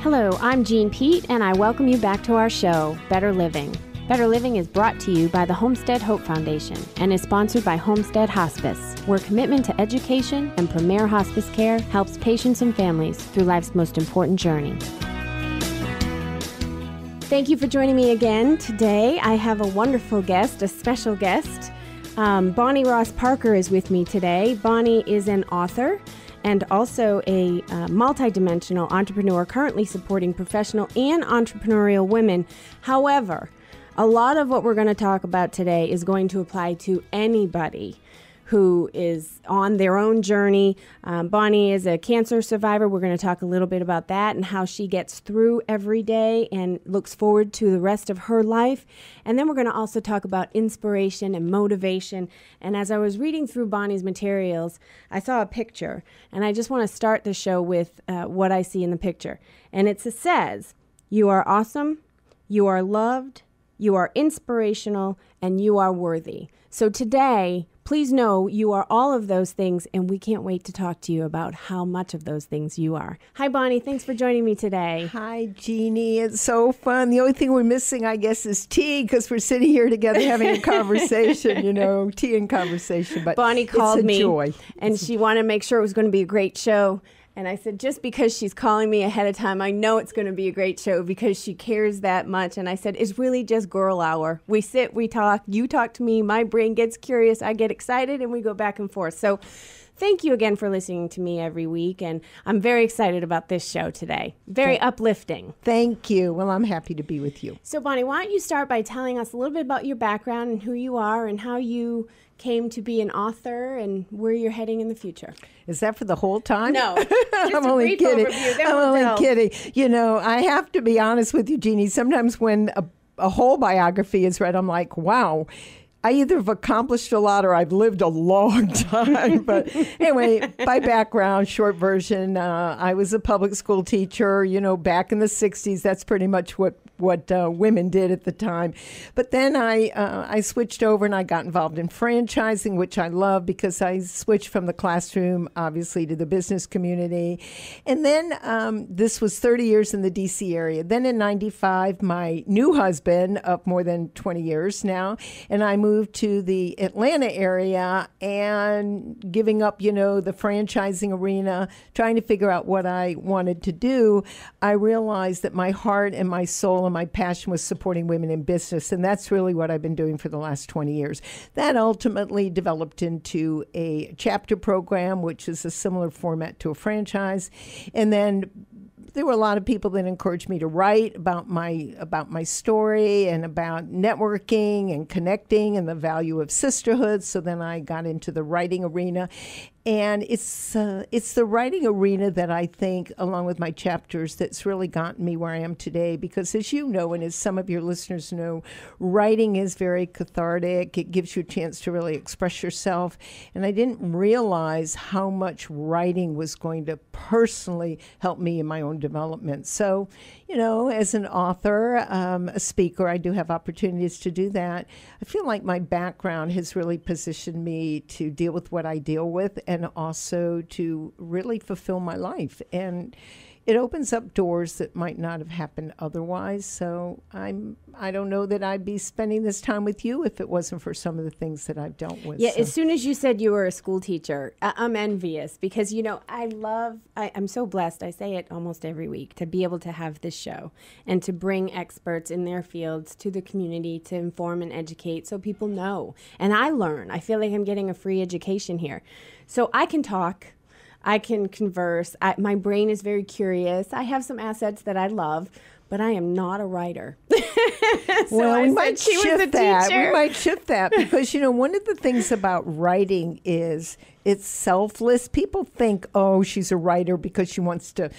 Hello, I'm Jeanne Pete, and I welcome you back to our show, Better Living. Better Living is brought to you by the Homestead Hope Foundation and is sponsored by Homestead Hospice, where commitment to education and premier hospice care helps patients and families through life's most important journey. Thank you for joining me again. Today, I have a wonderful guest, a special guest. Bonnie Ross Parker is with me today. Bonnie is an author and also a multidimensional entrepreneur currently supporting professional and entrepreneurial women. However, a lot of what we're going to talk about today is going to apply to anybody who is on their own journey. Bonnie is a cancer survivor. We're going to talk a little bit about that and how she gets through every day and looks forward to the rest of her life. And then we're going to also talk about inspiration and motivation. And as I was reading through Bonnie's materials, I saw a picture. And I just want to start the show with what I see in the picture. And it says, "You are awesome, you are loved, you are inspirational, and you are worthy." So today, please know you are all of those things, and we can't wait to talk to you about how much of those things you are. Hi, Bonnie. Thanks for joining me today. Hi, Jeannie. It's so fun. The only thing we're missing, I guess, is tea, because we're sitting here together having a conversation, tea and conversation. But Bonnie called me, joy. And she wanted to make sure it was going to be a great show. And I said, just because she's calling me ahead of time, I know it's going to be a great show because she cares that much. And I said, it's really just girl hour. We sit, we talk, you talk to me, my brain gets curious, I get excited, and we go back and forth. So thank you again for listening to me every week. And I'm very excited about this show today. Very uplifting. Thank you. Well, I'm happy to be with you. So, Bonnie, why don't you start by telling us a little bit about your background and who you are and how you came to be an author and where you're heading in the future. Is that for the whole time? No, just I'm a only brief kidding. overview. Then I'm we'll only delve. kidding. I have to be honest with you, Jeannie. Sometimes when a whole biography is read, I'm like, wow, I either have accomplished a lot or I've lived a long time. But anyway, my background, short version, I was a public school teacher, back in the 60s. That's pretty much what women did at the time. But then I switched over and I got involved in franchising, which I love because I switched from the classroom, obviously, to the business community. And then this was 30 years in the D.C. area. Then in 95, my new husband of more than 20 years now, and I moved to the Atlanta area and giving up, the franchising arena, trying to figure out what I wanted to do, I realized that my heart and my soul and my passion was supporting women in business. And that's really what I've been doing for the last 20 years. That ultimately developed into a chapter program, which is a similar format to a franchise. And then there were a lot of people that encouraged me to write about my story and about networking and connecting and the value of sisterhood. So then I got into the writing arena. And it's the writing arena that I think, along with my chapters, that's really gotten me where I am today. Because as you know, and as some of your listeners know, writing is very cathartic. It gives you a chance to really express yourself. And I didn't realize how much writing was going to personally help me in my own development. So, as an author, a speaker, I do have opportunities to do that. I feel like my background has really positioned me to deal with what I deal with and also to really fulfill my life. And it opens up doors that might not have happened otherwise. So I don't know that I'd be spending this time with you if it wasn't for some of the things that I've dealt with. Yeah, so. As soon as you said you were a school teacher, I'm envious because, I'm so blessed. I say it almost every week to be able to have this show and to bring experts in their fields to the community to inform and educate so people know. And I learn. I feel like I'm getting a free education here. So I can talk. I can converse. My brain is very curious. I have some assets that I love, but I am not a writer. Well, we might shift that. We might shift that because, one of the things about writing is it's selfless. People think, oh, she's a writer because she wants to,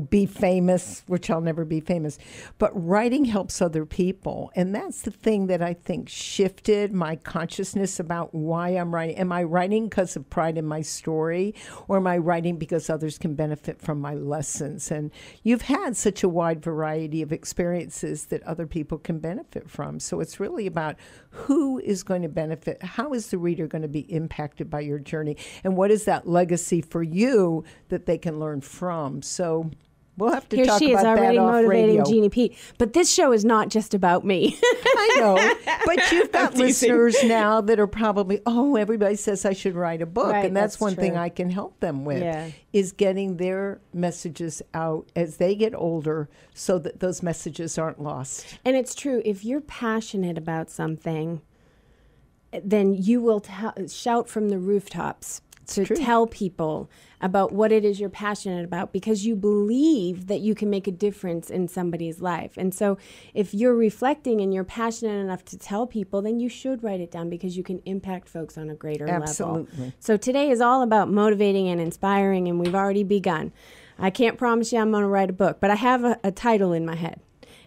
be famous, which I'll never be famous. But writing helps other people. And that's the thing that I think shifted my consciousness about why I'm writing. Am I writing because of pride in my story, or am I writing because others can benefit from my lessons? And you've had such a wide variety of experiences that other people can benefit from. So it's really about who is going to benefit. How is the reader going to be impacted by your journey? And what is that legacy for you that they can learn from? So We'll have to Here talk she is about already that off motivating radio. Jeanne Pete. But this show is not just about me. I know. But you've got I'm teasing. listeners now that are probably, everybody says I should write a book. Right, and that's one thing true. I can help them with, Yeah. is getting their messages out as they get older so that those messages aren't lost. And it's true. If you're passionate about something, then you will shout from the rooftops to true. tell people about what it is you're passionate about, because you believe that you can make a difference in somebody's life. And so if you're reflecting and you're passionate enough to tell people, then you should write it down, because you can impact folks on a greater level. Absolutely. So today is all about motivating and inspiring, and we've already begun. I can't promise you I'm going to write a book, but I have a title in my head.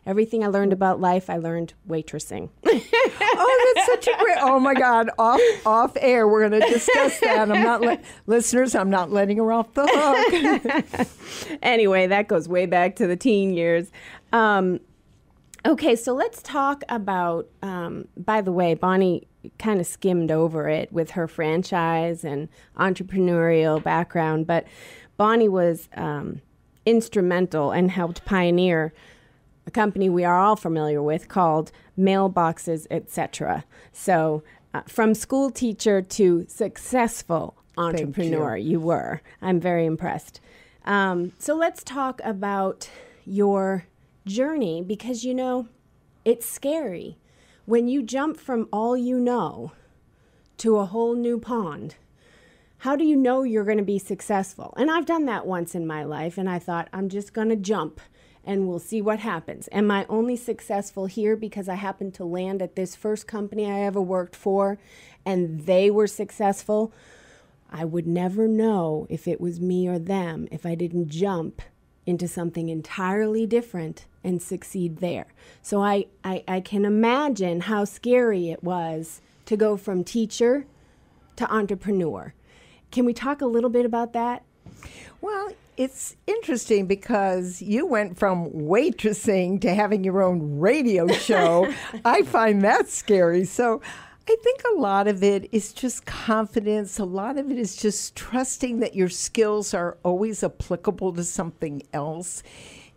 Everything I learned about life, I learned waitressing. Oh, that's such a great, oh my God, off air, we're going to discuss that. I'm not, listeners, I'm not letting her off the hook. Anyway, that goes way back to the teen years. Okay, so let's talk about, by the way, Bonnie kind of skimmed over it with her franchise and entrepreneurial background, but Bonnie was instrumental and helped pioneer a company we are all familiar with called Mailboxes, Etc. So from school teacher to successful entrepreneur, you were. I'm very impressed. So let's talk about your journey, because, you know, it's scary when you jump from all you know to a whole new pond. How do you know you're going to be successful? And I've done that once in my life, and I thought, I'm just going to jump and we'll see what happens. Am I only successful here because I happened to land at this first company I ever worked for and they were successful? I would never know if it was me or them if I didn't jump into something entirely different and succeed there. So I can imagine how scary it was to go from teacher to entrepreneur. Can we talk a little bit about that? Well, it's interesting because you went from waitressing to having your own radio show. I find that scary. So I think a lot of it is just confidence. A lot of it is just trusting that your skills are always applicable to something else.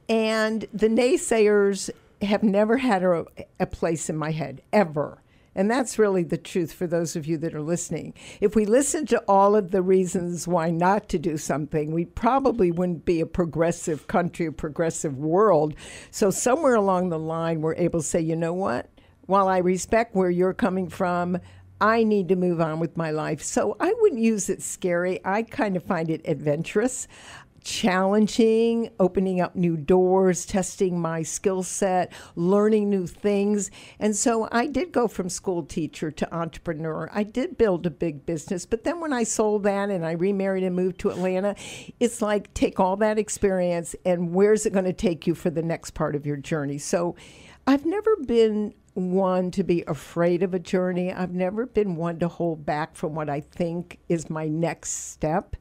And the naysayers have never had a place in my head, ever. And that's really the truth for those of you that are listening. If we listened to all of the reasons why not to do something, we probably wouldn't be a progressive country, a progressive world. So somewhere along the line, we're able to say, you know what? While I respect where you're coming from, I need to move on with my life. So I wouldn't use it scary. I kind of find it adventurous, challenging, opening up new doors, testing my skill set, learning new things. And so I did go from school teacher to entrepreneur. I did build a big business, but then when I sold that and I remarried and moved to Atlanta, it's like, take all that experience and where's it going to take you for the next part of your journey? So I've never been one to be afraid of a journey. I've never been one to hold back from what I think is my next step.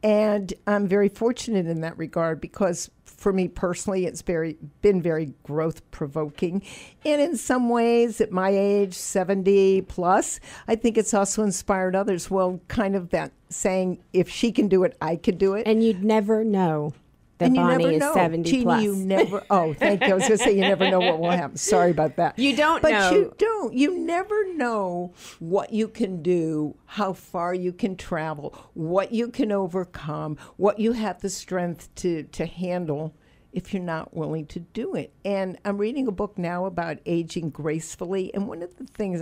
And I'm very fortunate in that regard because for me personally, it's been very growth provoking. And in some ways, at my age, 70 plus, I think it's also inspired others. Well, kind of that saying, if she can do it, I can do it. And you'd never know that Bonnie is 70 Jeanne, plus. You never, oh, thank you. I was going to say you never know what will happen. Sorry about that. You don't but know. But you don't. You never know what you can do, how far you can travel, what you can overcome, what you have the strength to handle if you're not willing to do it. And I'm reading a book now about aging gracefully. And one of the things,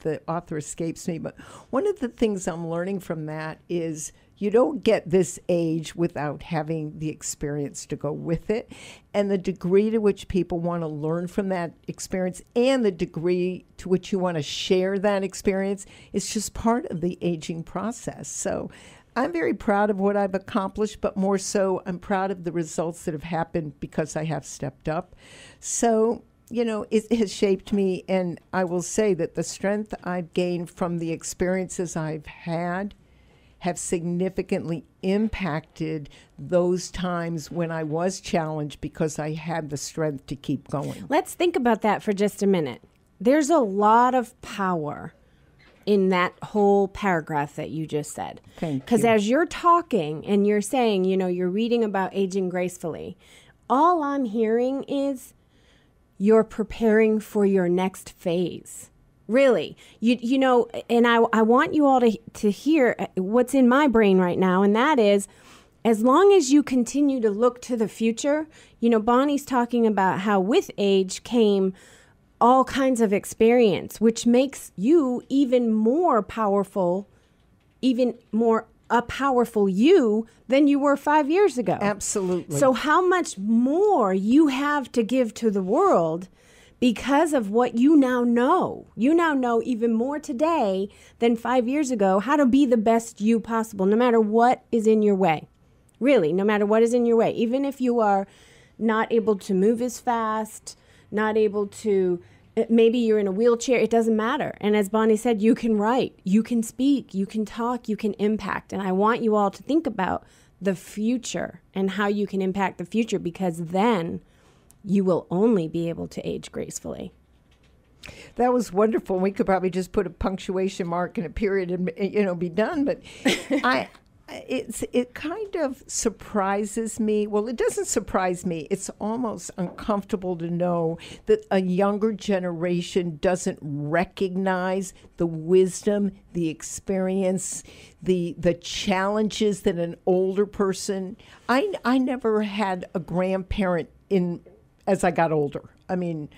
the author escapes me, but one of the things I'm learning from that is you don't get this age without having the experience to go with it. And the degree to which people want to learn from that experience and the degree to which you want to share that experience is just part of the aging process. So I'm very proud of what I've accomplished, but more so I'm proud of the results that have happened because I have stepped up. So, you know, it has shaped me. And I will say that the strength I've gained from the experiences I've had have significantly impacted those times when I was challenged because I had the strength to keep going. Let's think about that for just a minute. There's a lot of power in that whole paragraph that you just said. Thank you. Because as you're talking and you're saying, you're reading about aging gracefully, all I'm hearing is you're preparing for your next phase. Really. And I want you all to hear what's in my brain right now, and that is, as long as you continue to look to the future, Bonnie's talking about how with age came all kinds of experience, which makes you even more powerful, even more a powerful you than you were 5 years ago. Absolutely. So how much more you have to give to the world because of what you now know. You now know even more today than 5 years ago how to be the best you possible, no matter what is in your way. Really, no matter what is in your way. Even if you are not able to move as fast, not able to, maybe you're in a wheelchair, it doesn't matter. And as Bonnie said, you can write, you can speak, you can talk, you can impact. And I want you all to think about the future and how you can impact the future, because then you will only be able to age gracefully. That was wonderful. We could probably just put a punctuation mark and a period and be done. But it kind of surprises me. Well, it doesn't surprise me. It's almost uncomfortable to know that a younger generation doesn't recognize the wisdom, the experience, the challenges that an older person. I never had a grandparent as I got older. I mean,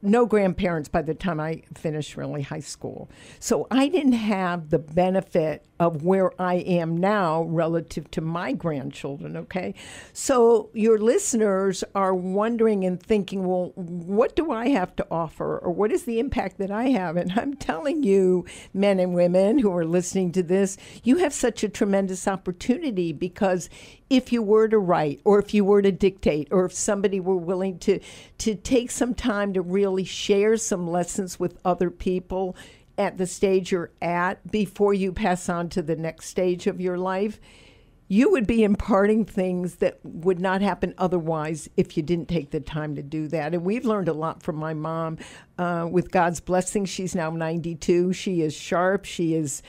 no grandparents by the time I finished really high school. So I didn't have the benefit of where I am now relative to my grandchildren, okay? So your listeners are wondering and thinking, well, what do I have to offer, or what is the impact that I have? And I'm telling you, men and women who are listening to this, you have such a tremendous opportunity, because if you were to write, or if you were to dictate, or if somebody were willing to take some time to really share some lessons with other people at the stage you're at before you pass on to the next stage of your life, you would be imparting things that would not happen otherwise if you didn't take the time to do that. And we've learned a lot from my mom. With God's blessing, she's now 92. She is sharp. She's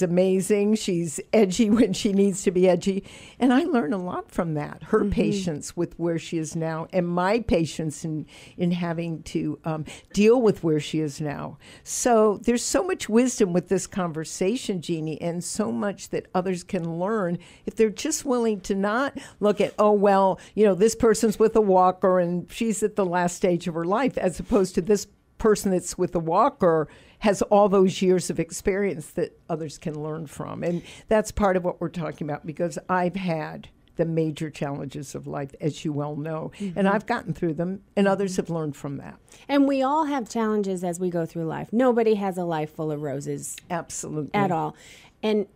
amazing. She's edgy when she needs to be edgy. And I learned a lot from that. Her patience with where she is now, and my patience in having to deal with where she is now. So there's so much wisdom with this conversation, Jeannie, and so much that others can learn if they're just willing to not look at, oh, well, this person's with a walker and she's at the last stage of her life, as opposed to this person that's with a walker has all those years of experience that others can learn from. And that's part of what we're talking about, because I've had the major challenges of life, as you well know, and I've gotten through them, and others have learned from that. And we all have challenges as we go through life. Nobody has a life full of roses. Absolutely. At all. And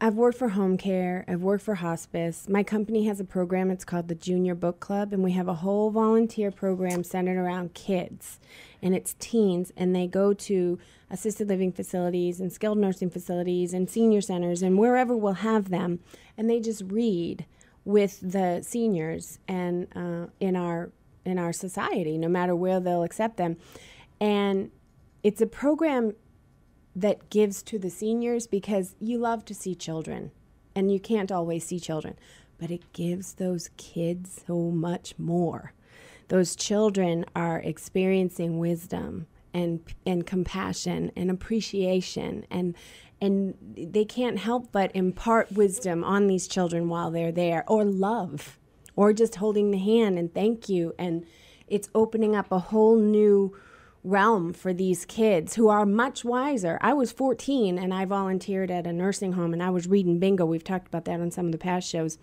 I've worked for home care. I've worked for hospice. My company has a program. It's called the Junior Book Club, and we have a whole volunteer program centered around kids, and it's teens, and they go to assisted living facilities and skilled nursing facilities and senior centers and wherever we'll have them, and they just read with the seniors and in our society, no matter where they'll accept them. And it's a program that gives to the seniors, because you love to see children and you can't always see children, but it gives those kids so much more. Those children are experiencing wisdom and compassion and appreciation, and they can't help but impart wisdom on these children while they're there, or love, or just holding the hand and thank you. And it's opening up a whole new realm for these kids who are much wiser. I was 14 and I volunteered at a nursing home, and I was reading bingo. We've talked about that on some of the past shows.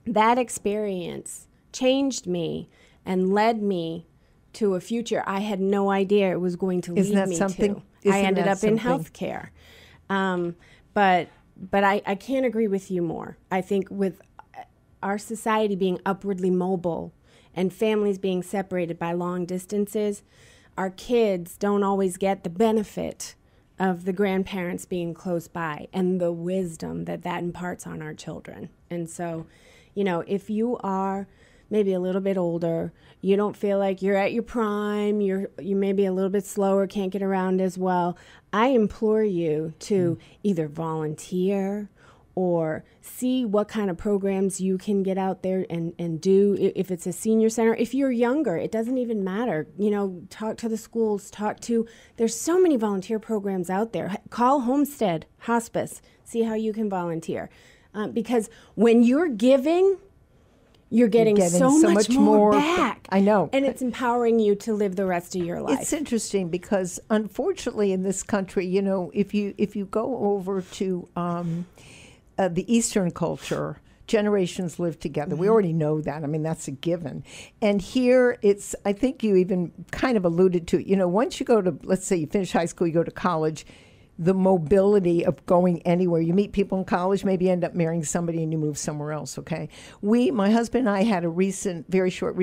That experience changed me and led me to a future I had no idea it was going to lead me to. I ended up in healthcare. But I can't agree with you more. I think with our society being upwardly mobile and families being separated by long distances, our kids don't always get the benefit of the grandparents being close by and the wisdom that imparts on our children. And so, if you are maybe a little bit older, you don't feel like you're at your prime, you may be a little bit slower, can't get around as well, I implore you to either volunteer or see what kind of programs you can get out there and do. If it's a senior center, if you're younger, it doesn't even matter. Talk to the schools, there's so many volunteer programs out there. Call Homestead, Hospice, see how you can volunteer. Because when you're giving, you're getting so much more back. I know. And it's empowering you to live the rest of your life. It's interesting because unfortunately in this country, if you go over to the Eastern culture, generations live together. We already know that. I mean, that's a given. And here I think you even kind of alluded to it. Once you go to, let's say you finish high school, you go to college, the mobility of going anywhere. You meet people in college, maybe you end up marrying somebody and you move somewhere else, okay? My husband and I had a very short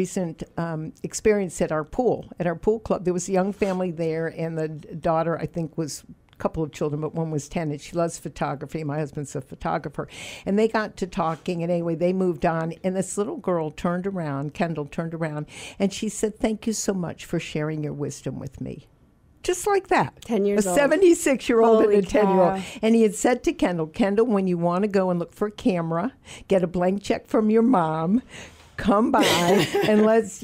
experience at our pool club. There was a young family there, and the daughter, I think, was a couple of children, but one was 10, and she loves photography. My husband's a photographer. And they got to talking, and anyway, they moved on, and this little girl Kendall turned around, and she said, "Thank you so much for sharing your wisdom with me." Just like that. 10 years old. A 76-year-old and Holy a 10-year-old. cow. And he had said to Kendall, when you want to go and look for a camera, get a blank check from your mom, come by and let's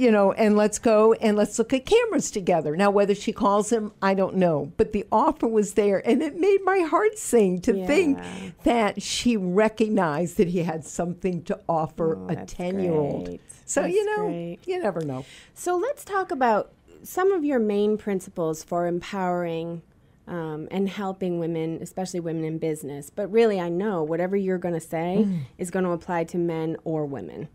go and let's look at cameras together. Now, whether she calls him, I don't know. But the offer was there, and it made my heart sing to think that she recognized that he had something to offer a 10-year-old. Great. So, That's great. You never know. So let's talk about some of your main principles for empowering and helping women, especially women in business. But really, I know whatever you're going to say is going to apply to men or women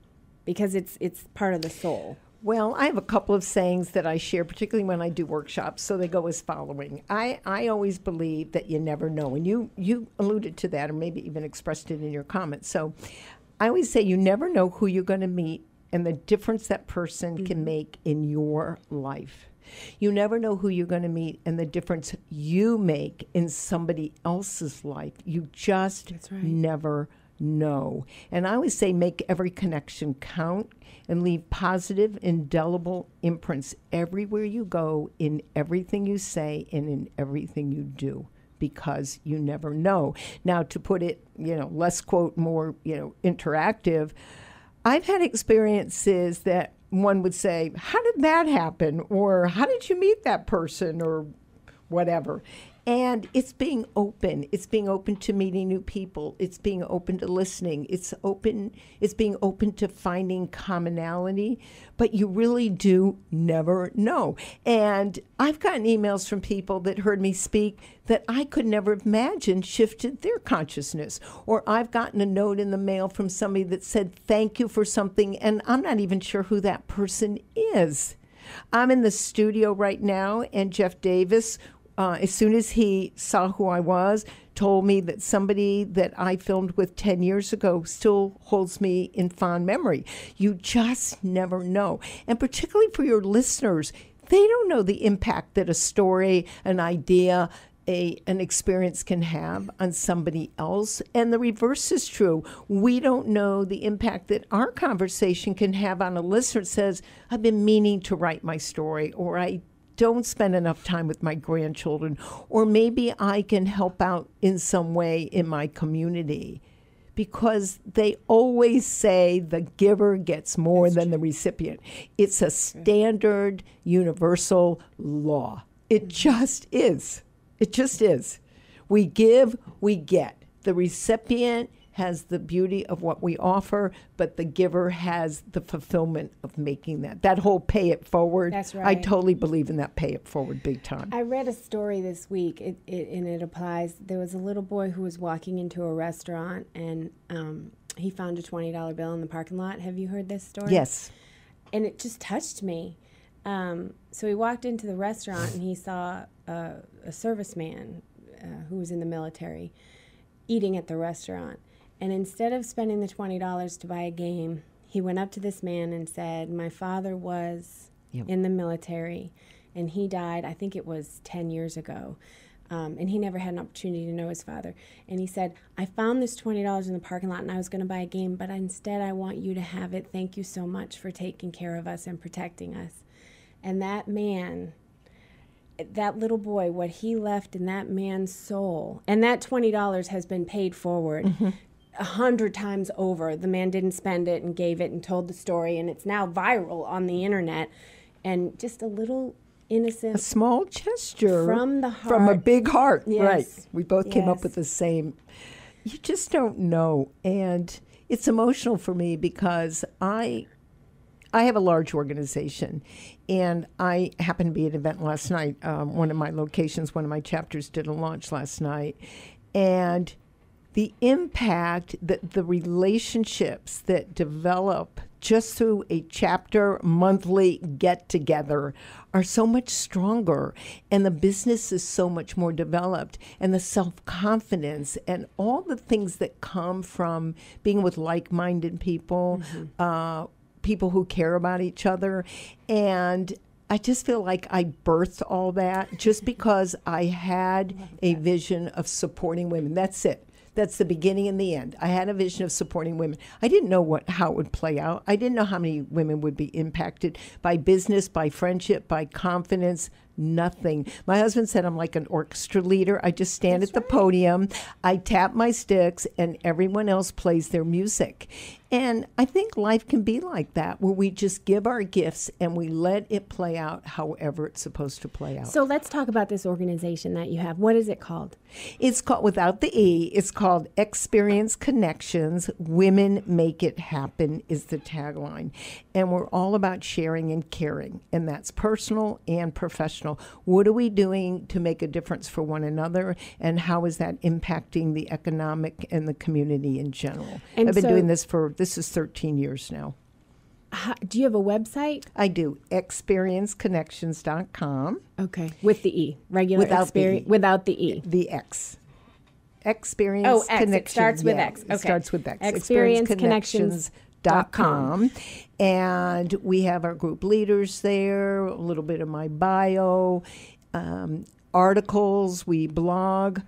because it's part of the soul. Well, I have a couple of sayings that I share, particularly when I do workshops, so they go as following. I always believe that you never know, and you alluded to that or maybe even expressed it in your comments. So I always say you never know who you're going to meet and the difference that person can make in your life. You never know who you're going to meet and the difference you make in somebody else's life. You just never know. And I always say make every connection count and leave positive, indelible imprints everywhere you go, in everything you say, and in everything you do, because you never know. Now, to put it, less quote, more, interactive, I've had experiences that one would say, how did that happen? Or how did you meet that person? Or whatever. And it's being open. It's being open to meeting new people. It's being open to listening. It's being open to finding commonality. But you really do never know. And I've gotten emails from people that heard me speak that I could never have imagined shifted their consciousness. Or I've gotten a note in the mail from somebody that said, thank you for something, and I'm not even sure who that person is. I'm in the studio right now, and Jeff Davis, as soon as he saw who I was, told me that somebody that I filmed with 10 years ago still holds me in fond memory. You just never know. And particularly for your listeners, they don't know the impact that a story, an idea, an experience can have on somebody else. And the reverse is true. We don't know the impact that our conversation can have on a listener that says, I've been meaning to write my story, or I don't spend enough time with my grandchildren, or maybe I can help out in some way in my community. Because they always say the giver gets more than the recipient. It's a standard universal law. It just is. It just is. We give, we get. The recipient has the beauty of what we offer, but the giver has the fulfillment of making that. That whole pay it forward. That's right. I totally believe in that pay it forward big time. I read a story this week, and it applies. There was a little boy who was walking into a restaurant, and he found a $20 bill in the parking lot. Have you heard this story? Yes. And it just touched me. So he walked into the restaurant, and he saw a serviceman who was in the military eating at the restaurant. And instead of spending the $20 to buy a game, he went up to this man and said, my father was in the military, and he died, I think it was 10 years ago. and he never had an opportunity to know his father. And he said, I found this $20 in the parking lot, and I was going to buy a game, but instead I want you to have it. Thank you so much for taking care of us and protecting us. And that man, that little boy, what he left in that man's soul, and that $20 has been paid forward 100 times over. The man didn't spend it and gave it and told the story, and it's now viral on the internet. And just a little innocent, a small gesture from the heart, from a big heart. Yes. Right. We both came up with the same. You just don't know, and it's emotional for me because I have a large organization, and I happened to be at an event last night. One of my locations, one of my chapters did a launch last night, and the impact that the relationships that develop just through a chapter monthly get-together are so much stronger, and the business is so much more developed, and the self-confidence and all the things that come from being with like-minded people, people who care about each other. And I just feel like I birthed all that just because I had a vision of supporting women. That's it. That's the beginning and the end. I had a vision of supporting women. I didn't know how it would play out. I didn't know how many women would be impacted by business, by friendship, by confidence. Nothing. My husband said I'm like an orchestra leader. I just stand at the podium, I tap my sticks, and everyone else plays their music. And I think life can be like that, where we just give our gifts and we let it play out however it's supposed to play out. So let's talk about this organization that you have. What is it called? It's called, without the E, it's called Experience Connections. Women Make It Happen is the tagline. And we're all about sharing and caring, and that's personal and professional. What are we doing to make a difference for one another, and how is that impacting the economic and the community in general? And I've been doing this this is 13 years now. Do you have a website? I do. ExperienceConnections.com. Okay. With the E. Regular Without the E. Without the E. The X. Experience X. Connections. It starts with X. Okay. It starts with X. ExperienceConnections.com. And we have our group leaders there, a little bit of my bio, articles, we blog.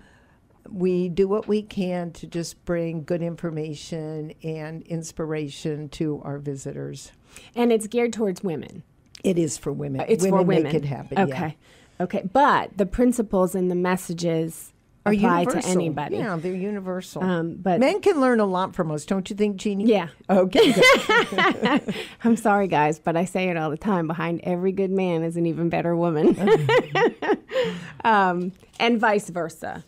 We do what we can to just bring good information and inspiration to our visitors. And it's geared towards women. It is for women. It's for women. Make it happen. Okay. Yeah. Okay. But the principles and the messages are apply universal. To anybody. Yeah, they're universal. But men can learn a lot from us, don't you think, Jeannie? Yeah. Okay. I'm sorry, guys, but I say it all the time. Behind every good man is an even better woman. And vice versa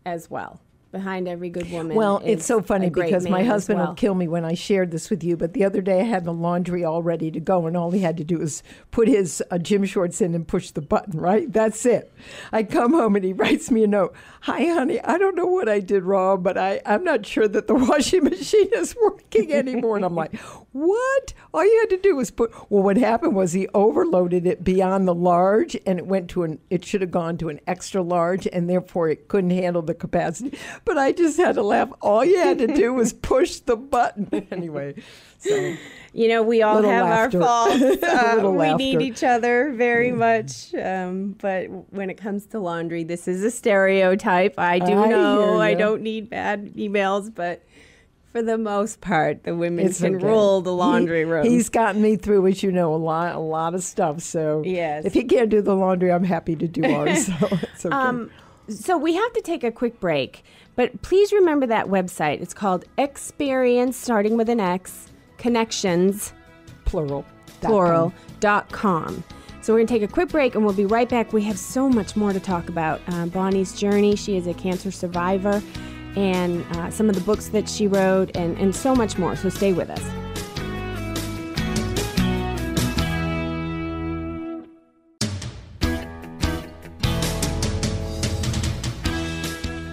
as well. Behind every good woman. Well, it's so funny because my husband will kill me when I shared this with you, but the other day I had the laundry all ready to go, and all he had to do was put his gym shorts in and push the button, right? That's it. I come home and he writes me a note. Hi, honey, I don't know what I did wrong, but I'm not sure that the washing machine is working anymore. And I'm like, what? All you had to do was well, what happened was he overloaded it beyond the large, and it should have gone to an extra large, and therefore it couldn't handle the capacity. But I just had to laugh. All you had to do was push the button. Anyway, so. We all have laughter. our faults. We need laughter. each other very much. But when it comes to laundry, this is a stereotype. I know I don't need bad emails, but for the most part, the women can rule the laundry room. He's gotten me through, as you know, a lot of stuff. So yes. If he can't do the laundry, I'm happy to do ours. So it's okay. So we have to take a quick break, but please remember that website. It's called Experience, starting with an X, Connections, plural.com. So we're going to take a quick break, and we'll be right back. We have so much more to talk about. Bonnie's journey. She is a cancer survivor, and some of the books that she wrote, and so much more. So stay with us.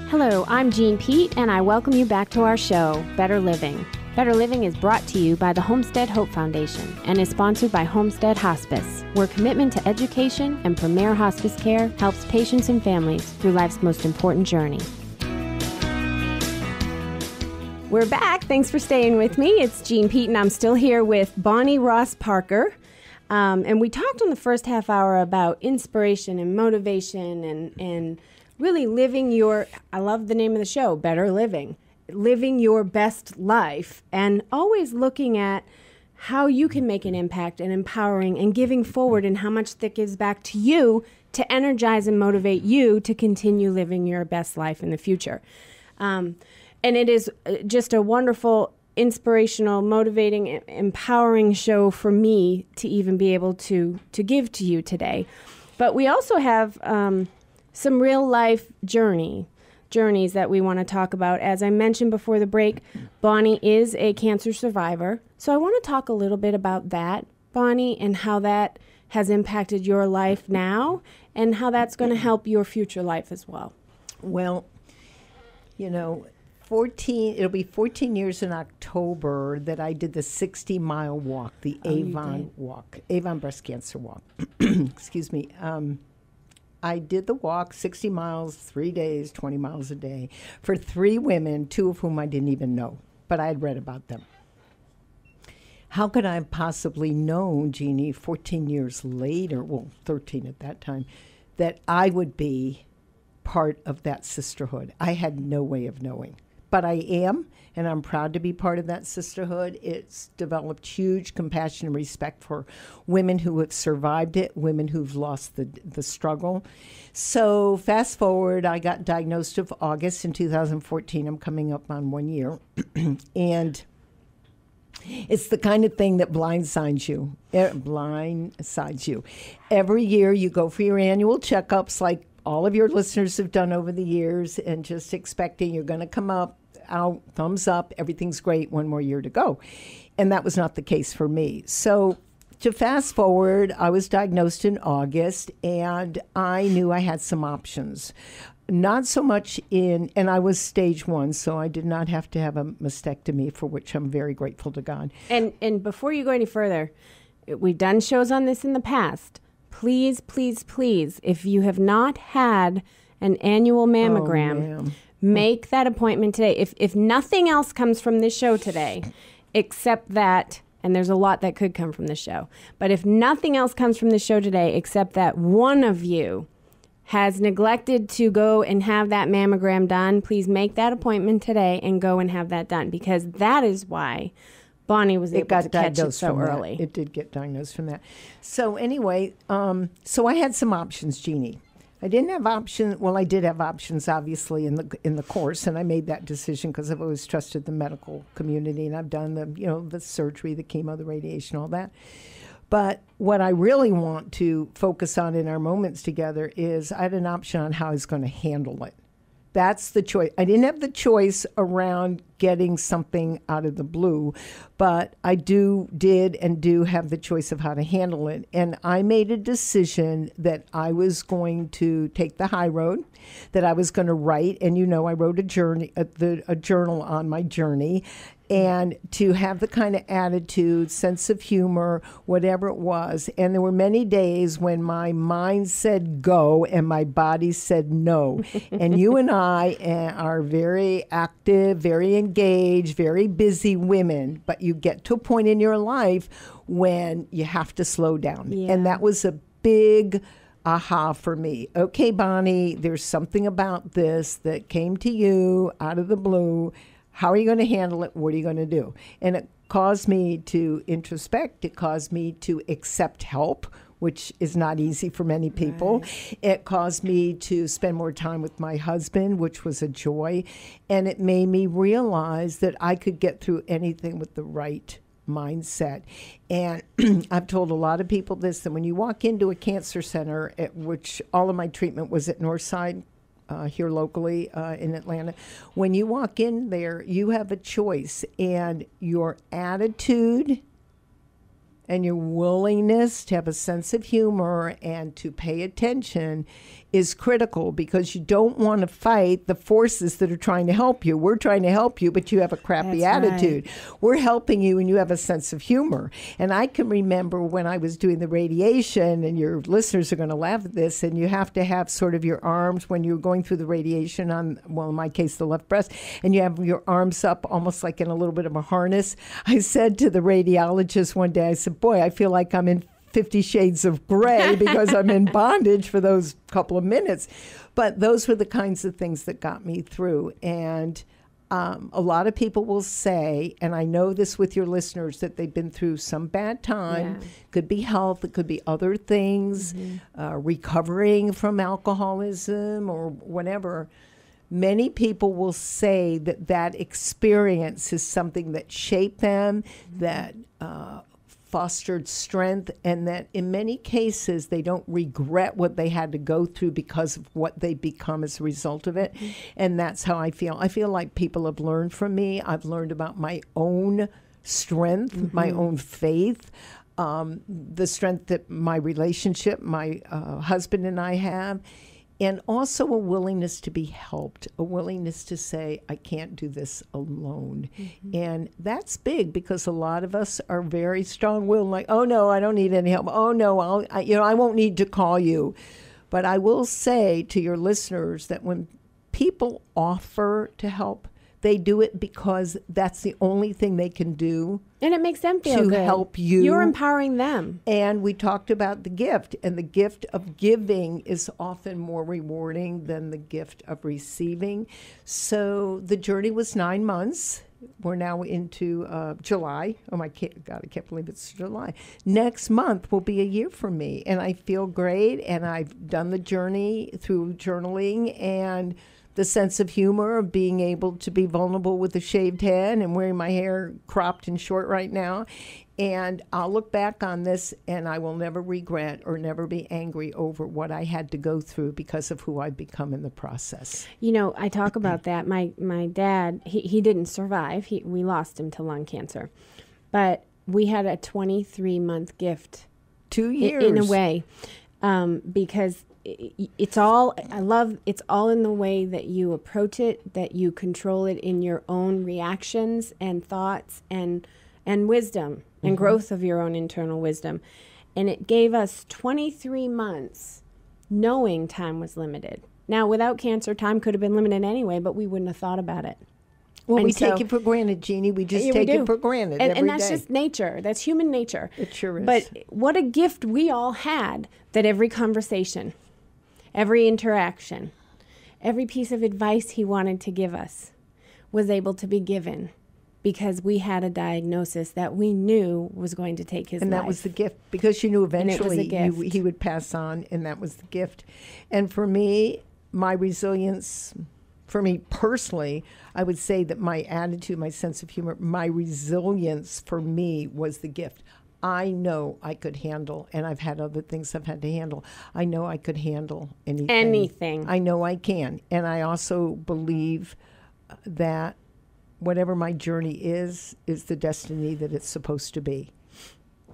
Hello, I'm Jeanne Pete, and I welcome you back to our show, Better Living. Better Living is brought to you by the Homestead Hope Foundation and is sponsored by Homestead Hospice, where commitment to education and premier hospice care helps patients and families through life's most important journey. We're back. Thanks for staying with me. It's Jeanne Pete, and I'm still here with Bonnie Ross Parker. And we talked in the first half hour about inspiration and motivation and really living your, I love the name of the show, Better Living, living your best life, and always looking at how you can make an impact and empowering and giving forward, and how much that gives back to you to energize and motivate you to continue living your best life in the future. And it is just a wonderful, inspirational, motivating, empowering show for me to even be able to give to you today. But we also have some real life journeys that we want to talk about. As I mentioned before the break, Bonnie is a cancer survivor. So I want to talk a little bit about that, Bonnie, and how that has impacted your life now and how that's going to help your future life as well. Well, you know, it'll be 14 years in October that I did the 60-mile walk, the Avon walk, Avon breast cancer walk. Excuse me. I did the walk, 60 miles, 3 days, 20 miles a day, for 3 women, 2 of whom I didn't even know, but I had read about them. How could I have possibly known, Jeannie, 14 years later, well, 13 at that time, that I would be part of that sisterhood? I had no way of knowing. But I am, and I'm proud to be part of that sisterhood. It's developed huge compassion and respect for women who have survived it, women who've lost the struggle. So fast forward, I got diagnosed of August in 2014. I'm coming up on 1 year. And it's the kind of thing that blindsides you. It blindsides you. Every year you go for your annual checkups like all of your listeners have done over the years, and just expecting you're going to come up, out, thumbs up, everything's great, 1 more year to go. And that was not the case for me. So to fast forward, I was diagnosed in August, and I knew I had some options. Not so much and I was stage 1, so I did not have to have a mastectomy, for which I'm very grateful to God. And before you go any further, we've done shows on this in the past. Please, please, please, if you have not had an annual mammogram, make that appointment today. If nothing else comes from this show today, except that, and there's a lot that could come from this show, but if nothing else comes from this show today, except that one of you has neglected to go and have that mammogram done, please make that appointment today and go and have that done, because that is why Bonnie was able to catch it so early. It did get diagnosed from that. So anyway, so I had some options, Jeannie. I didn't have options. Well, I did have options, obviously, in the course, and I made that decision because I've always trusted the medical community, and I've done the surgery, the chemo, the radiation, all that. But what I really want to focus on in our moments together is I had an option on how I was going to handle it. That's the choice. I didn't have the choice around getting something out of the blue, but I did have the choice of how to handle it. And I made a decision that I was going to take the high road, that I was going to write. And I wrote a journal on my journey. And to have the kind of attitude, sense of humor, whatever it was. And there were many days when my mind said go and my body said no. And you and I are very active, very engaged, very busy women. But you get to a point in your life when you have to slow down. Yeah. And that was a big aha for me. Okay, Bonnie, there's something about this that came to you out of the blue. How are you going to handle it? What are you going to do? And it caused me to introspect. It caused me to accept help, which is not easy for many people. Right. It caused me to spend more time with my husband, which was a joy. And it made me realize that I could get through anything with the right mindset. And I've told a lot of people this, that when you walk into a cancer center, which all of my treatment was at Northside, here locally in Atlanta. When you walk in there, you have a choice, and your attitude and your willingness to have a sense of humor and to pay attention is critical, because you don't want to fight the forces that are trying to help you. We're trying to help you, but you have a crappy attitude. Right. We're helping you, and you have a sense of humor. And I can remember when I was doing the radiation, and your listeners are going to laugh at this, and you have to have sort of your arms when you're going through the radiation on, well, in my case, the left breast, and you have your arms up almost like in a little bit of a harness. I said to the radiologist one day, I said, boy, I feel like I'm in 50 Shades of Gray because I'm in bondage for those couple of minutes. But those were the kinds of things that got me through. And a lot of people will say, and I know this with your listeners, that they've been through some bad time. Yeah. Could be health, it could be other things, recovering from alcoholism or whatever. Many people will say that that experience is something that shaped them, that fostered strength, and that in many cases they don't regret what they had to go through because of what they become as a result of it. And that's how I feel. I feel like people have learned from me. I've learned about my own strength, my own faith, the strength that my relationship, my husband and I have, and also a willingness to be helped, a willingness to say, I can't do this alone. And that's big because a lot of us are very strong-willed, like, oh, no, I don't need any help. Oh, no, I won't need to call you. But I will say to your listeners that when people offer to help, they do it because that's the only thing they can do. And it makes them feel to good. help you. You're empowering them. And we talked about the gift, and the gift of giving is often more rewarding than the gift of receiving. So the journey was 9 months. We're now into July. Oh my God, I can't believe it's July. Next month will be a year for me, and I feel great. And I've done the journey through journaling and the sense of humor of being able to be vulnerable with a shaved head and wearing my hair cropped and short right now. And I'll look back on this and I will never regret or never be angry over what I had to go through because of who I've become in the process. You know, I talk about that. My dad, he didn't survive. We lost him to lung cancer. But we had a 23-month gift. 2 years. In a way. Because it's all in the way that you approach it, that you control it in your own reactions and thoughts and wisdom and growth of your own internal wisdom. And it gave us 23 months knowing time was limited. Now, without cancer, time could have been limited anyway, but we wouldn't have thought about it. Well, we take it for granted, Jeannie. We just take it for granted every day. And that's just nature. That's human nature. It sure is. But what a gift we all had that every conversation, every interaction, every piece of advice he wanted to give us was able to be given because we had a diagnosis that we knew was going to take his life. And that was the gift, because you knew eventually he would pass on, and that was the gift. And for me, my resilience, for me personally, I would say that my attitude, my sense of humor, my resilience for me was the gift. I know I could handle, and I've had other things I've had to handle. I know I could handle anything. I know I can. And I also believe that whatever my journey is the destiny that it's supposed to be.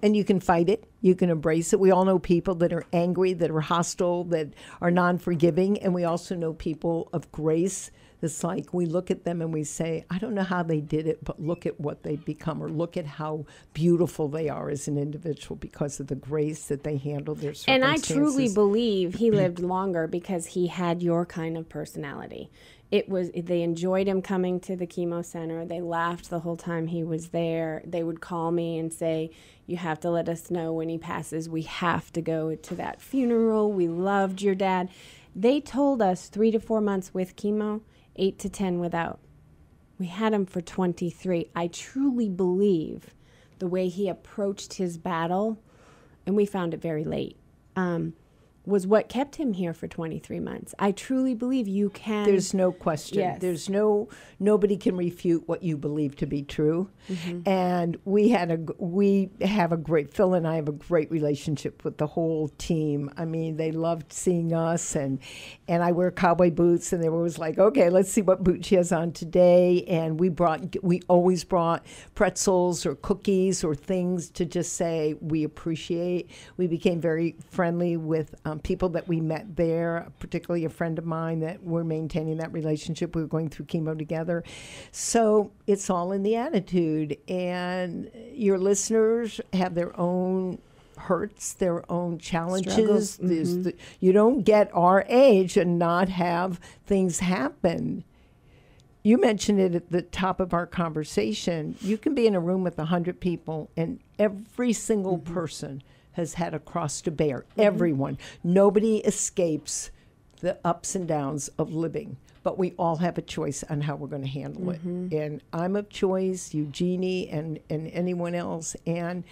And you can fight it. You can embrace it. We all know people that are angry, that are hostile, that are non-forgiving. And we also know people of grace. It's like we look at them and we say, I don't know how they did it, but look at what they've become, or look at how beautiful they are as an individual because of the grace that they handle their circumstances. And I truly believe he lived longer because he had your kind of personality. They enjoyed him coming to the chemo center. They laughed the whole time he was there. They would call me and say, you have to let us know when he passes. We have to go to that funeral. We loved your dad. They told us 3 to 4 months with chemo, 8 to 10 without. We had him for 23. I truly believe the way he approached his battle, and we found it very late, was what kept him here for 23 months. I truly believe you can. There's no question. Yes. There's nobody can refute what you believe to be true. And we have a great, Phil and I have a great relationship with the whole team. I mean, they loved seeing us, and I wear cowboy boots, and they were always like, okay, let's see what boot she has on today. And we always brought pretzels or cookies or things to just say we appreciate. We became very friendly with people that we met there, particularly a friend of mine that we're maintaining that relationship. We were going through chemo together. So it's all in the attitude. And your listeners have their own hurts, their own challenges. You don't get our age and not have things happen. You mentioned it at the top of our conversation. You can be in a room with 100 people, and every single person has had a cross to bear. Everyone. Nobody escapes the ups and downs of living. But we all have a choice on how we're going to handle it. And I'm of choice, Eugenie, and anyone else. And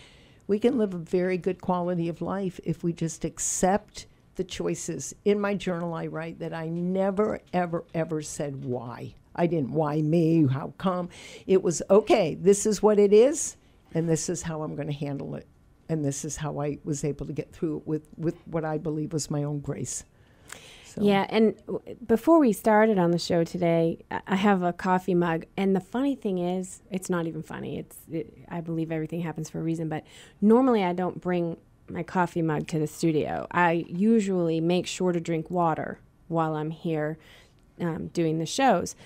we can live a very good quality of life if we just accept the choices. In my journal, I write that I never, ever, ever said why. I didn't, why me, how come? It was, okay, this is what it is, and this is how I'm going to handle it. And this is how I was able to get through it with what I believe was my own grace. So. Yeah, and before we started on the show today, I have a coffee mug, and the funny thing is, it's not even funny. I believe everything happens for a reason, but normally I don't bring my coffee mug to the studio. I usually make sure to drink water while I'm here doing the shows.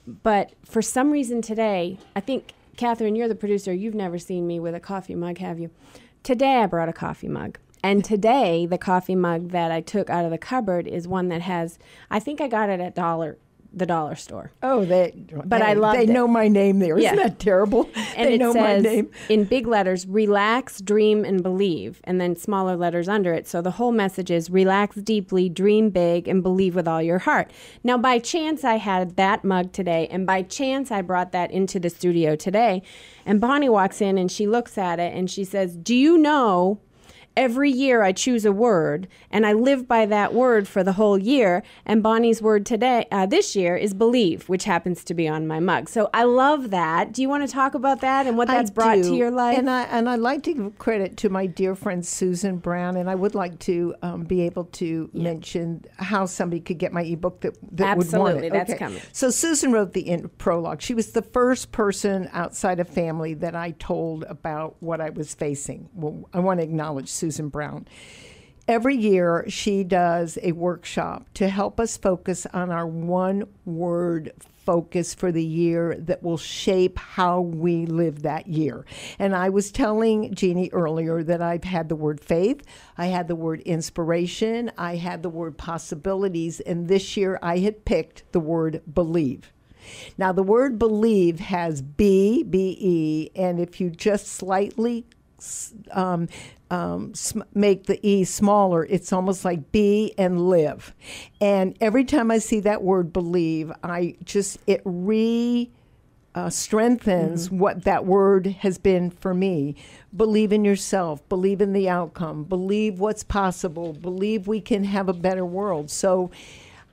But for some reason today, I think, Catherine, you're the producer. You've never seen me with a coffee mug, have you? Today I brought a coffee mug. And today, the coffee mug that I took out of the cupboard is one that has, I think I got it at the dollar store. Oh, I loved it. They know my name there. Isn't that terrible? And they know my name. In big letters, relax, dream, and believe, and then smaller letters under it. So the whole message is relax deeply, dream big, and believe with all your heart. Now, by chance, I had that mug today, and by chance, I brought that into the studio today. And Bonnie walks in, and she looks at it, and she says, do you know... Every year I choose a word, and I live by that word for the whole year. And Bonnie's word today, this year, is believe, which happens to be on my mug. So I love that. Do you want to talk about that and what that's brought to your life? And I'd like to give credit to my dear friend Susan Brown, and I would like to be able to mention how somebody could get my ebook that would want it. Absolutely, that's coming. So Susan wrote the prologue. She was the first person outside of family that I told about what I was facing. Well, I want to acknowledge Susan Brown. Every year, she does a workshop to help us focus on our one word focus for the year that will shape how we live that year. And I was telling Jeannie earlier that I've had the word faith, I had the word inspiration, I had the word possibilities, and this year I had picked the word believe. Now, the word believe has B-E, and if you just slightly make the E smaller, it's almost like be and live. And every time I see that word believe, it strengthens what that word has been for me. Believe in yourself, believe in the outcome, believe what's possible, believe we can have a better world. So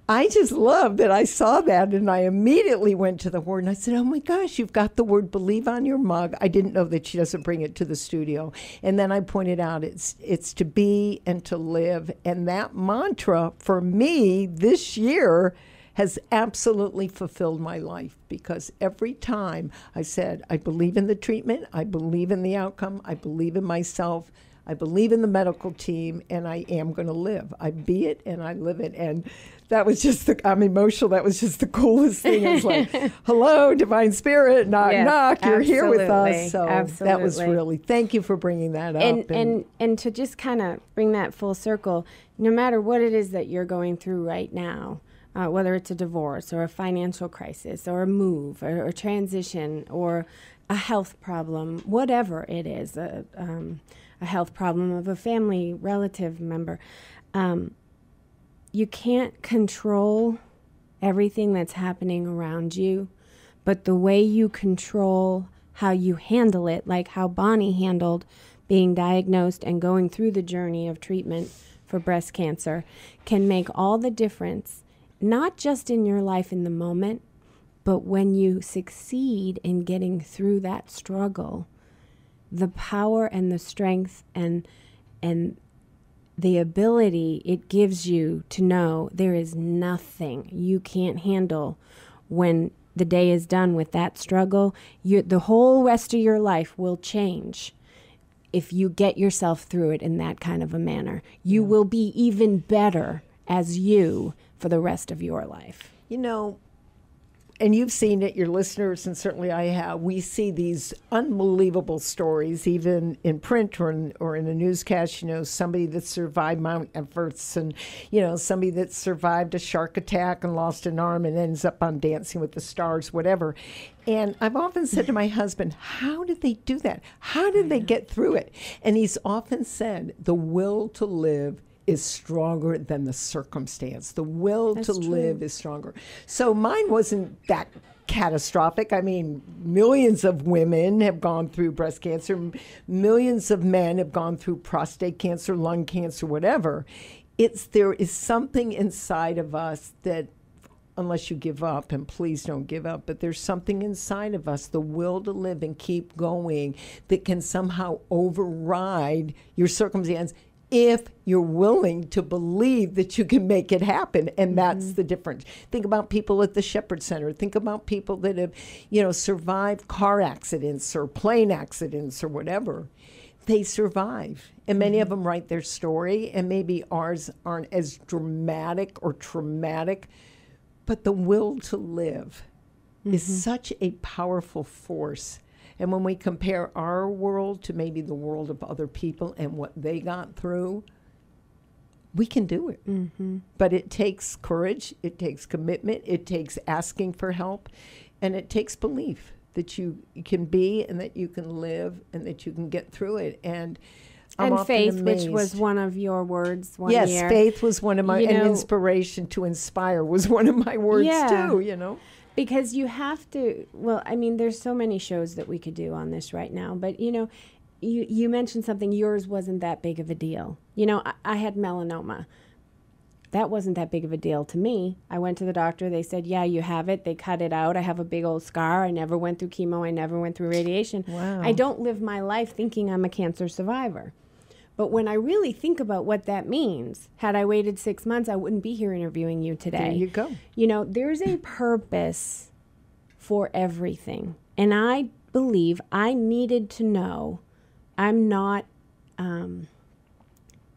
I just love that I saw that, and I immediately went to the word, and I said, oh my gosh, you've got the word believe on your mug. I didn't know that she doesn't bring it to the studio. And then I pointed out it's to be and to live. And that mantra for me this year has absolutely fulfilled my life, because every time I said, I believe in the treatment, I believe in the outcome, I believe in myself, I believe in the medical team, and I am going to live. I be it and I live it. And that was just I'm emotional. That was just the coolest thing. It was like, hello, divine spirit, knock, knock, you're here with us. So that was really, thank you for bringing that up. And to just kind of bring that full circle, no matter what it is that you're going through right now, whether it's a divorce or a financial crisis or a move or a transition or a health problem, whatever it is, a health problem of a family relative member, you can't control everything that's happening around you, but the way you control how you handle it, like how Bonnie handled being diagnosed and going through the journey of treatment for breast cancer, can make all the difference, not just in your life in the moment, but when you succeed in getting through that struggle, the power and the strength and the ability it gives you to know there is nothing you can't handle when the day is done with that struggle. The whole rest of your life will change if you get yourself through it in that kind of a manner. You will be even better as you for the rest of your life. You know, and you've seen it, your listeners, and certainly I have, we see these unbelievable stories, even in print or in a newscast, somebody that survived Mount Everest and, somebody that survived a shark attack and lost an arm and ends up on Dancing with the Stars, whatever. And I've often said to my husband, how did they do that? How did they get through it? And he's often said, the will to live is stronger than the circumstance. The will to live is stronger. So mine wasn't that catastrophic. I mean, millions of women have gone through breast cancer. Millions of men have gone through prostate cancer, lung cancer, whatever. There is something inside of us that, unless you give up, and please don't give up, but there's something inside of us, the will to live and keep going, that can somehow override your circumstance if you're willing to believe that you can make it happen. And that's the difference. Think about people at the Shepherd Center. Think about people that have, survived car accidents or plane accidents or whatever. They survive. And many of them write their story, and maybe ours aren't as dramatic or traumatic, but the will to live is such a powerful force. And when we compare our world to maybe the world of other people and what they got through, we can do it. But it takes courage, it takes commitment, it takes asking for help, and it takes belief that you can be and that you can live and that you can get through it. And faith, amazed. Which was one of your words one year. Yes, faith was one of my, and inspiration to inspire was one of my words too, Because you have to, there's so many shows that we could do on this right now, but you mentioned something, yours wasn't that big of a deal. I had melanoma. That wasn't that big of a deal to me. I went to the doctor, they said, yeah, you have it. They cut it out. I have a big old scar. I never went through chemo. I never went through radiation. Wow. I don't live my life thinking I'm a cancer survivor. But when I really think about what that means, had I waited 6 months, I wouldn't be here interviewing you today. There you go. There's a purpose for everything. And I believe I needed to know I'm not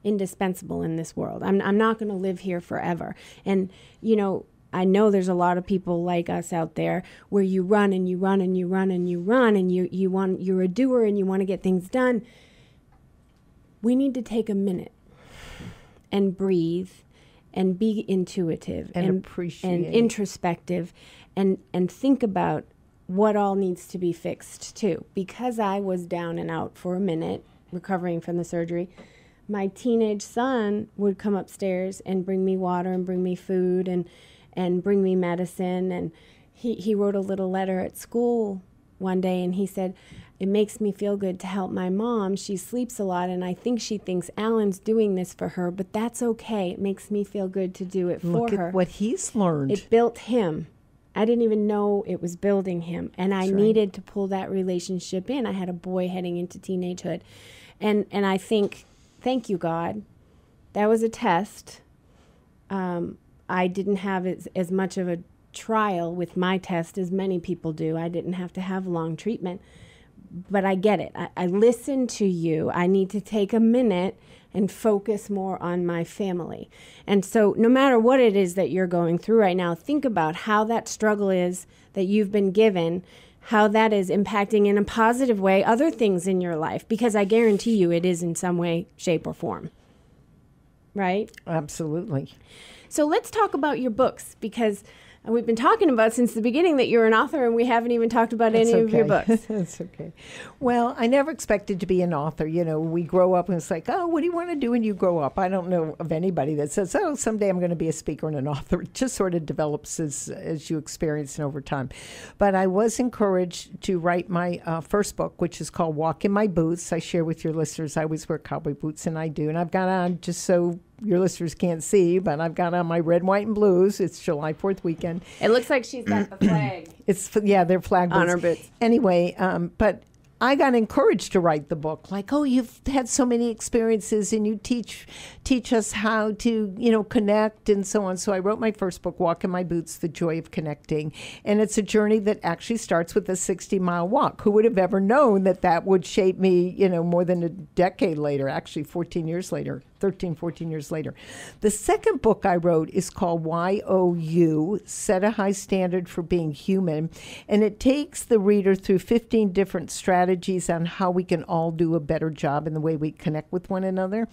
indispensable in this world. I'm not going to live here forever. And, I know there's a lot of people like us out there where you run and you run and you run and you run and you're a doer and you want to get things done. We need to take a minute and breathe and be intuitive and appreciate and introspective and think about what all needs to be fixed too. Because I was down and out for a minute recovering from the surgery, my teenage son would come upstairs and bring me water and bring me food and bring me medicine. And he wrote a little letter at school one day and he said, it makes me feel good to help my mom. She sleeps a lot, and I think she thinks Alan's doing this for her, but that's okay. It makes me feel good to do it for her. Look at what he's learned. It built him. I didn't even know it was building him, and I needed to pull that relationship in. I had a boy heading into teenagehood, and I think, thank you, God. That was a test. I didn't have as much of a trial with my test as many people do. I didn't have to have long treatment. But I get it. I listen to you. I need to take a minute and focus more on my family. And so no matter what it is that you're going through right now, think about how that struggle is that you've been given, how that is impacting in a positive way other things in your life, because I guarantee you it is in some way, shape, or form. Right? Absolutely. So let's talk about your books, because we've been talking about since the beginning that you're an author, and we haven't even talked about any of your books. That's okay. Well, I never expected to be an author. We grow up and it's like, oh, what do you want to do when you grow up? I don't know of anybody that says, oh, someday I'm going to be a speaker and an author. It just sort of develops as you experience and over time. But I was encouraged to write my first book, which is called Walk in My Boots. I share with your listeners, I always wear cowboy boots, and I do. And I've got on, just so your listeners can't see, but I've got on my red, white, and blues. It's July 4th weekend. It looks like she's got the flag. They're flag boots. On her boots. Anyway, but I got encouraged to write the book. Like, oh, you've had so many experiences, and you teach us how to, connect and so on. So I wrote my first book, Walk in My Boots, The Joy of Connecting. And it's a journey that actually starts with a 60-mile walk. Who would have ever known that would shape me, more than a decade later, actually 14 years later. 13, 14 years later. The second book I wrote is called YOU, Set a High Standard for Being Human. And it takes the reader through 15 different strategies on how we can all do a better job in the way we connect with one another.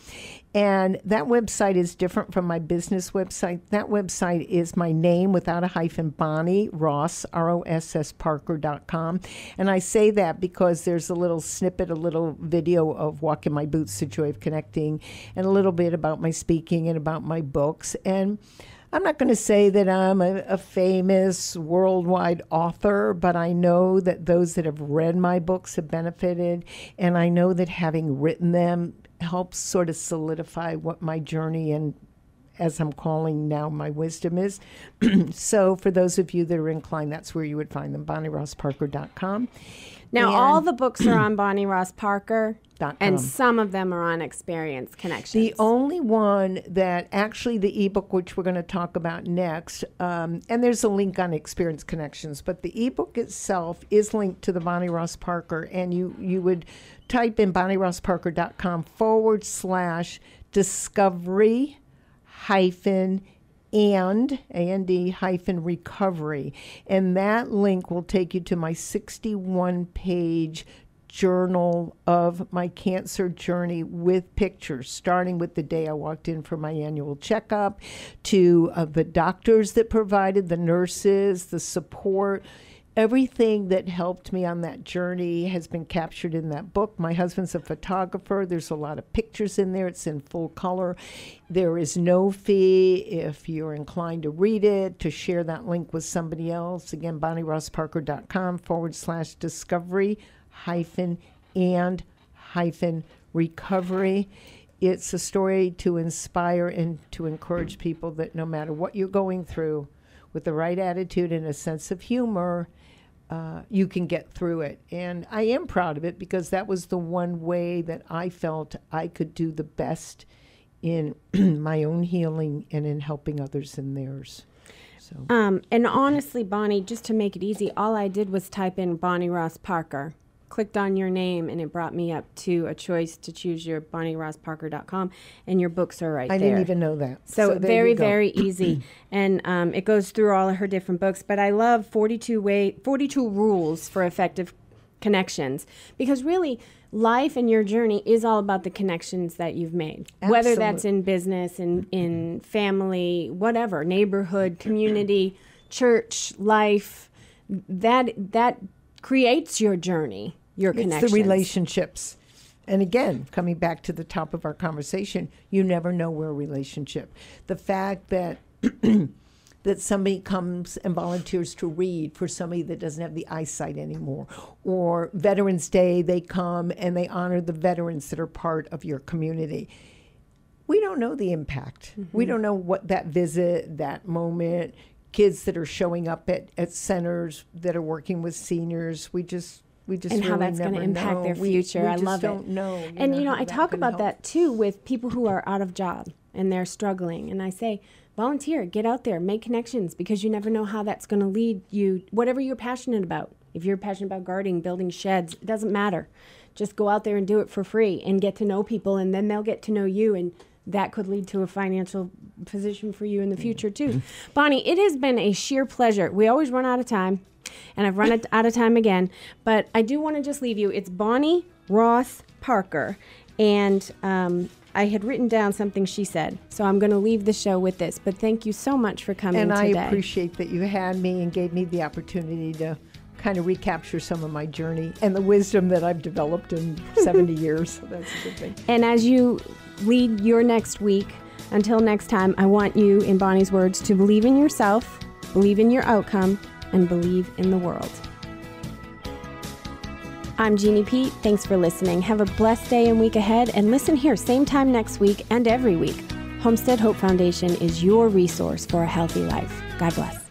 And that website is different from my business website. That website is my name without a hyphen, Bonnie Ross, ROSS Parker.com. And I say that because there's a little snippet, a little video of Walk in My Boots, The Joy of Connecting, and a little bit about my speaking and about my books. And I'm not going to say that I'm a famous worldwide author, but I know that those that have read my books have benefited. And I know that having written them helps sort of solidify what my journey and, as I'm calling now, my wisdom is. So for those of you that are inclined, that's where you would find them, BonnieRossParker.com. Now, all the books are on BonnieRossParker.com, and some of them are on Experience Connections. The only one that actually, the ebook, which we're going to talk about next, and there's a link on Experience Connections, but the ebook itself is linked to the Bonnie Ross Parker, and you would type in BonnieRossParker.com/discovery and recovery. And that link will take you to my 61-page journal of my cancer journey with pictures, starting with the day I walked in for my annual checkup, to the doctors that provided, the nurses, the support. Everything that helped me on that journey has been captured in that book. My husband's a photographer. There's a lot of pictures in there. It's in full color. There is no fee if you're inclined to read it, to share that link with somebody else. Again, BonnieRossParker.com/discovery-and-recovery. It's a story to inspire and to encourage people that no matter what you're going through, with the right attitude and a sense of humor, you can get through it. And I am proud of it because that was the one way that I felt I could do the best in my own healing and in helping others in theirs. So. And honestly, Bonnie, just to make it easy, all I did was type in Bonnie Ross Parker, clicked on your name, and it brought me up to a choice to choose your BonnieRossParker.com, and your books are right there. I didn't even know that. So very, very easy. And it goes through all of her different books. But I love 42 Rules for Effective Connections, because really life and your journey is all about the connections that you've made. Absolutely. Whether that's in business, in family, whatever, neighborhood, community, church, life, that creates your journey. Your connections. It's the relationships. And again, coming back to the top of our conversation, you never know where a relationship. The fact that that somebody comes and volunteers to read for somebody that doesn't have the eyesight anymore, or Veterans Day, they come and they honor the veterans that are part of your community. We don't know the impact. Mm-hmm. We don't know what that visit, that moment, kids that are showing up at centers that are working with seniors, we just and really how that's going to impact their future. I love it. We just don't know. And I talk about that too with people who are out of job and they're struggling. And I say, volunteer, get out there, make connections, because you never know how that's going to lead you, whatever you're passionate about. If you're passionate about gardening, building sheds, it doesn't matter. Just go out there and do it for free and get to know people, and then they'll get to know you, and that could lead to a financial position for you in the future too. Mm-hmm. Bonnie, it has been a sheer pleasure. We always run out of time, and I've run out of time again, but I do want to just leave you. It's Bonnie Ross Parker, and I had written down something she said, so I'm going to leave the show with this, but thank you so much for coming today. And I appreciate that you had me and gave me the opportunity to kind of recapture some of my journey and the wisdom that I've developed in 70 years. So that's a good thing. And as you lead your next week, until next time, I want you, in Bonnie's words, to believe in yourself, believe in your outcome, and believe in the world. I'm Jeanne Pete. Thanks for listening. Have a blessed day and week ahead, and listen here, same time next week and every week. Homestead Hope Foundation is your resource for a healthy life. God bless.